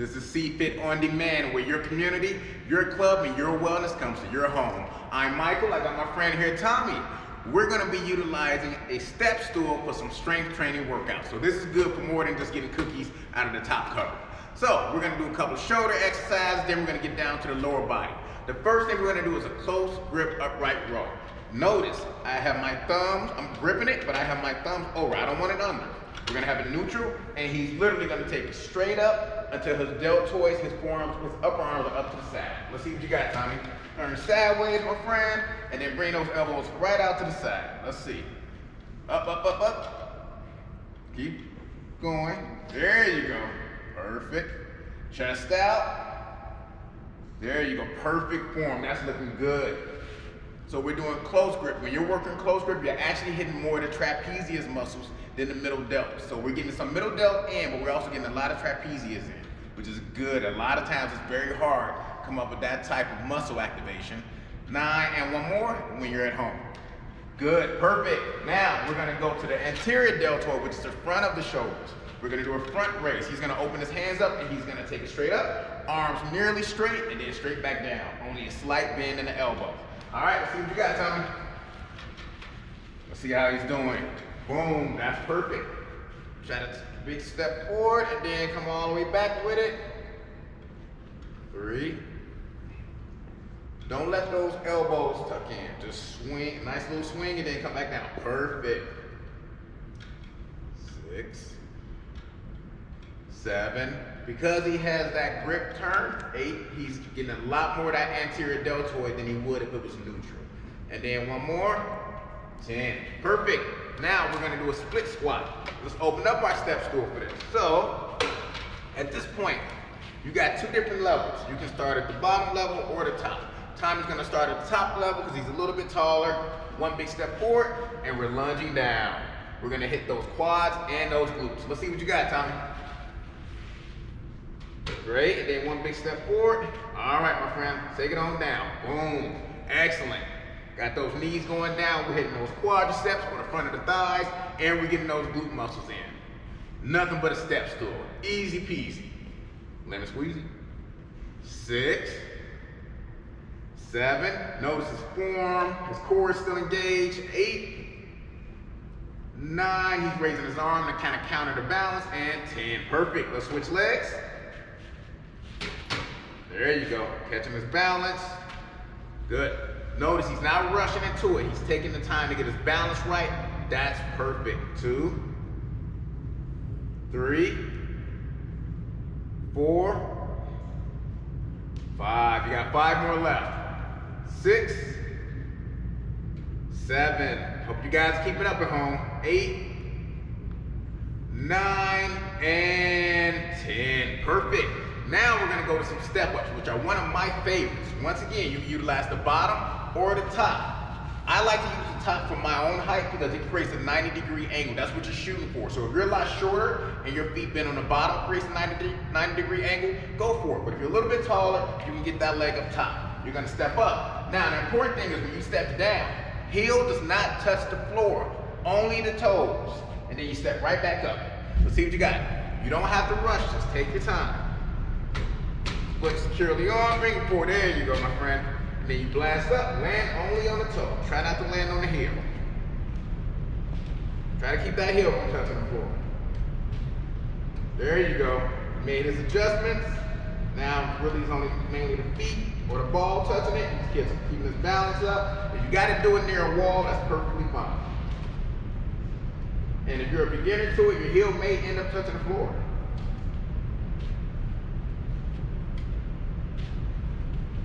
This is Cfit on demand, where your community, your club, and your wellness comes to your home. I'm Michael. I got my friend here, Tommy. We're going to be utilizing a step stool for some strength training workouts. So this is good for more than just getting cookies out of the top cover. So we're going to do a couple of shoulder exercises, then we're going to get down to the lower body. The first thing we're going to do is a close grip upright row. Notice I have my thumbs, I'm gripping it, but I have my thumbs over. I don't want it under. We're going to have it neutral, and he's literally going to take it straight up until his deltoids, his forearms, his upper arms are up to the side. Let's see what you got, Tommy. Turn sideways, my friend, and then bring those elbows right out to the side. Let's see. Up, up, up, up. Keep going. There you go. Perfect. Chest out. There you go. Perfect form. That's looking good. So we're doing close grip. When you're working close grip, you're actually hitting more of the trapezius muscles than the middle delt. So we're getting some middle delt in, but we're also getting a lot of trapezius in, which is good. A lot of times it's very hard to come up with that type of muscle activation. 9 and one more when you're at home. Good, perfect. Now we're gonna go to the anterior deltoid, which is the front of the shoulders. We're gonna do a front raise. He's gonna open his hands up and he's gonna take it straight up, arms nearly straight, and then straight back down. Only a slight bend in the elbow. All right, let's see what you got, Tommy. Let's see how he's doing. Boom, that's perfect. Try to big step forward and then come all the way back with it. 3. Don't let those elbows tuck in. Just swing, nice little swing, and then come back down. Perfect. 6, 7. Because he has that grip turn, 8, he's getting a lot more of that anterior deltoid than he would if it was neutral. And then one more, 10. Perfect. Now we're gonna do a split squat. Let's open up our step stool for this. So, at this point, you got 2 different levels. You can start at the bottom level or the top. Tommy's gonna start at the top level because he's a little bit taller. 1 big step forward, and we're lunging down. We're gonna hit those quads and those glutes. Let's see what you got, Tommy. Great, and then 1 big step forward. All right, my friend, take it on down. Boom, excellent. Got those knees going down. We're hitting those quadriceps on the front of the thighs, and we're getting those glute muscles in. Nothing but a step stool. Easy peasy. Lemon squeezy. 6, 7. Notice his form. His core is still engaged. 8, 9. He's raising his arm to kind of counter the balance. And 10. Perfect. Let's switch legs. There you go. Catching his balance. Good. Notice he's not rushing into it. He's taking the time to get his balance right. That's perfect. 2, 3, 4, 5. You got 5 more left. 6, 7. Hope you guys are keeping up at home. 8, 9, and 10. Perfect. Now we're gonna go to some step-ups, which are one of my favorites. Once again, you can utilize the bottom or the top. I like to use the top for my own height because it creates a 90-degree angle. That's what you're shooting for. So if you're a lot shorter and your feet bend on the bottom, creates a 90-degree angle, go for it. But if you're a little bit taller, you can get that leg up top. You're gonna step up. Now, the important thing is when you step down, heel does not touch the floor, only the toes. And then you step right back up. Let's see what you got. You don't have to rush, just take your time. Foot securely on, bring it forward. There you go, my friend. And then you blast up, land only on the toe. Try not to land on the heel. Try to keep that heel from touching the floor. There you go. Made his adjustments. Now, really, it's only mainly the feet or the ball touching it. He's keeping his balance up. If you got to do it near a wall, that's perfectly fine. And if you're a beginner to it, your heel may end up touching the floor.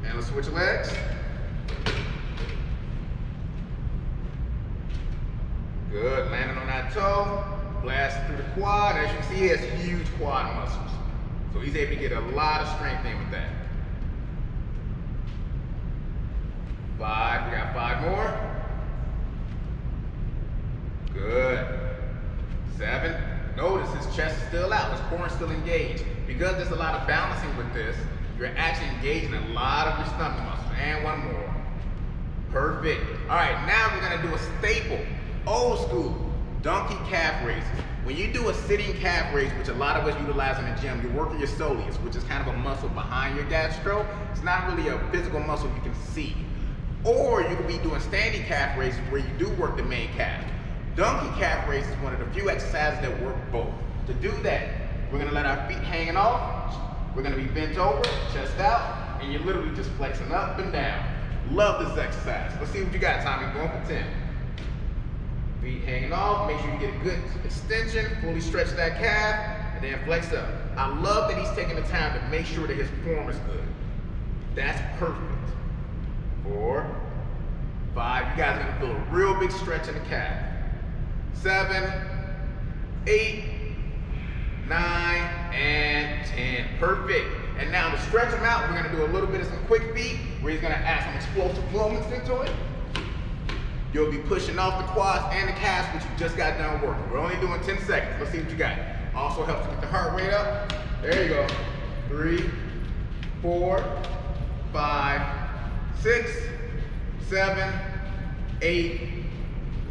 Now let's switch legs. Good, landing on that toe, blasting through the quad. As you can see, he has huge quad muscles. So he's able to get a lot of strength in with that. 5, we got 5 more. Good. 7, notice his chest is still out, his core is still engaged. Because there's a lot of balancing with this, you're actually engaging a lot of your stomach muscles. And 1 more. Perfect. All right, now we're gonna do a staple, old school, donkey calf raises. When you do a sitting calf raise, which a lot of us utilize in the gym, you're working your soleus, which is kind of a muscle behind your gastro. It's not really a physical muscle you can see. Or you could be doing standing calf raises where you do work the main calf. Donkey calf raise is one of the few exercises that work both. To do that, we're gonna let our feet hanging off. We're gonna be bent over, chest out, and you're literally just flexing up and down. Love this exercise. Let's see what you got, Tommy. Going for 10. Feet hanging off, make sure you get a good extension, fully stretch that calf, and then flex up. I love that he's taking the time to make sure that his form is good. That's perfect. 4, 5, you guys are gonna feel a real big stretch in the calf. 7, 8, 9, and 10. Perfect. And now to stretch them out, we're gonna do a little bit of some quick feet, where he's gonna add some explosive movements into it. You'll be pushing off the quads and the calves, which you just got done working. We're only doing 10 seconds. Let's see what you got. Also helps to get the heart rate up. There you go. 3, 4, 5, 6, 7, 8,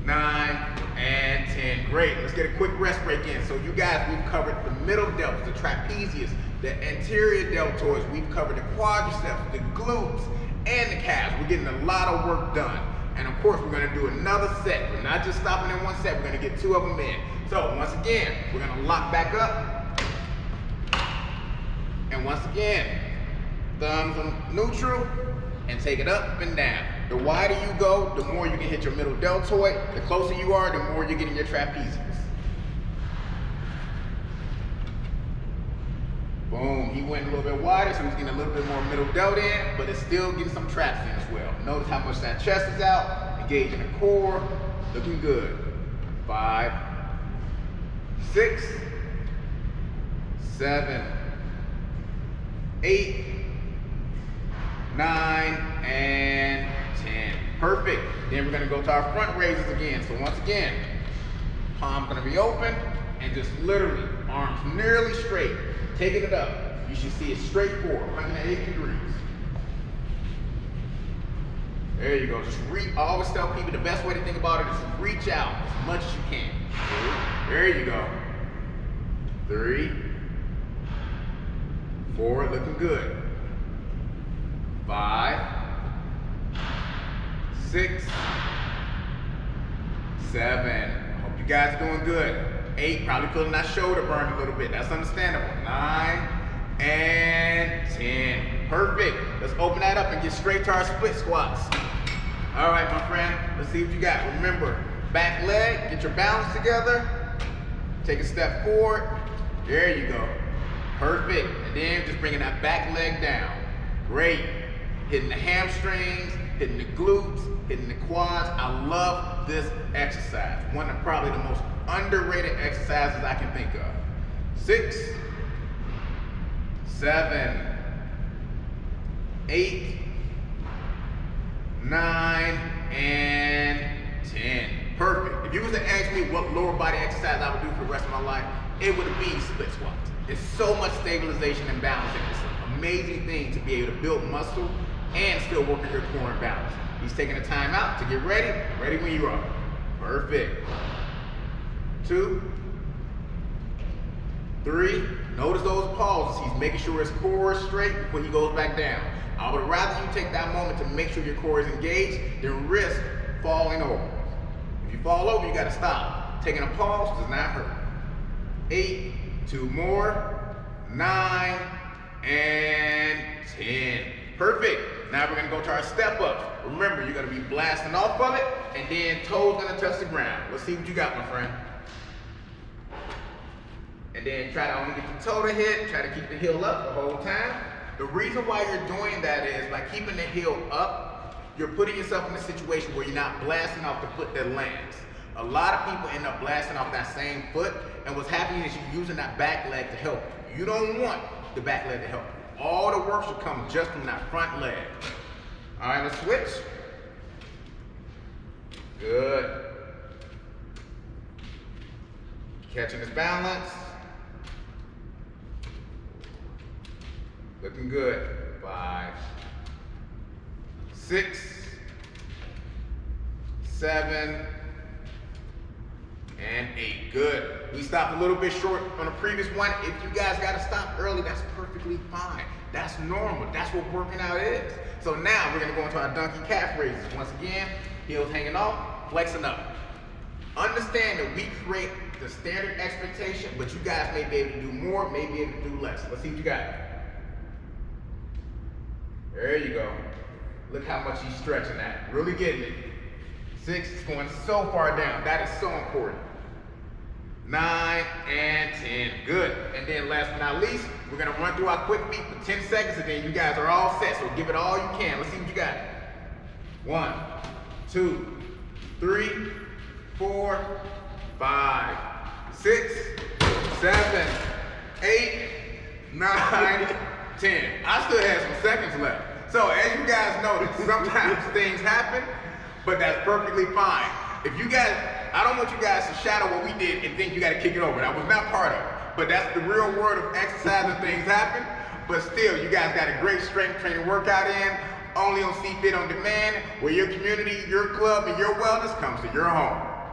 9, and 10. Great. Let's get a quick rest break in. So you guys, we've covered the middle delts, the trapezius, the anterior deltoids. We've covered the quadriceps, the glutes, and the calves. We're getting a lot of work done. And of course, we're gonna do another set. We're not just stopping in one set, we're gonna get 2 of them in. So once again, we're gonna lock back up. And once again, thumbs on neutral and take it up and down. The wider you go, the more you can hit your middle deltoid. The closer you are, the more you're getting your trapezius. Boom, he went a little bit wider, so he's getting a little bit more middle delt in, but it's still getting some traps in as well. Notice how much that chest is out, engaging the core, looking good. 5, 6, 7, 8, 9, and 10. Perfect. Then we're gonna go to our front raises again. So once again, palm gonna be open, and just literally arms nearly straight. Taking it up. You should see it straight forward, 180 degrees. There you go. Just reach. I always tell people the best way to think about it is to reach out as much as you can. There you go. 3, 4, looking good. 5, 6, 7. Hope you guys are doing good. 8, probably feeling that shoulder burn a little bit. That's understandable. 9 and 10. Perfect. Let's open that up and get straight to our split squats. All right, my friend. Let's see what you got. Remember, back leg, get your balance together. Take a step forward. There you go. Perfect. And then just bringing that back leg down. Great. Hitting the hamstrings, hitting the glutes, hitting the quads. I love this exercise. One of probably the most underrated exercises I can think of. 6, 7, 8, 9, and 10. Perfect. If you was to ask me what lower body exercise I would do for the rest of my life, it would be split squats. It's so much stabilization and balance. It's an amazing thing to be able to build muscle and still work on your core and balance. He's taking the time out to get ready. Ready when you are. Perfect. 2, 3. Notice those pauses. He's making sure his core is straight before he goes back down. I would rather you take that moment to make sure your core is engaged than risk falling over. If you fall over, you got to stop. Taking a pause does not hurt. 8, 2 more, 9, and 10. Perfect. Now we're gonna go to our step ups. Remember, you're gonna be blasting off of it, and then toes gonna touch the ground. Let's see what you got, my friend. And then try to only get the toe to hit, try to keep the heel up the whole time. The reason why you're doing that is by keeping the heel up, you're putting yourself in a situation where you're not blasting off the foot that lands. A lot of people end up blasting off that same foot, and what's happening is you're using that back leg to help you. You don't want the back leg to help you. All the work should come just from that front leg. All right, let's switch. Good. Catching his balance. Looking good. 5, 6, 7, and 8. Good. We stopped a little bit short on the previous one. If you guys got to stop early, that's perfectly fine. That's normal. That's what working out is. So now we're going to go into our donkey calf raises. Once again, heels hanging off, flexing up. Understand that we create the standard expectation, but you guys may be able to do more, may be able to do less. Let's see what you got. There you go. Look how much he's stretching that. Really getting it. 6 is going so far down. That is so important. 9 and 10. Good. And then last but not least, we're going to run through our quick feet for 10 seconds, and then you guys are all set. So give it all you can. Let's see what you got. 1, 2, 3, 4, 5, 6, 7, 8, 9, 10. I still have some seconds left. So as you guys notice, sometimes things happen, but that's perfectly fine. If you guys, I don't want you guys to shadow what we did and think you got to kick it over. That was not part of it. But that's the real world of exercise and things happen. But still, you guys got a great strength training workout in, only on Cfit on Demand, where your community, your club, and your wellness comes to your home.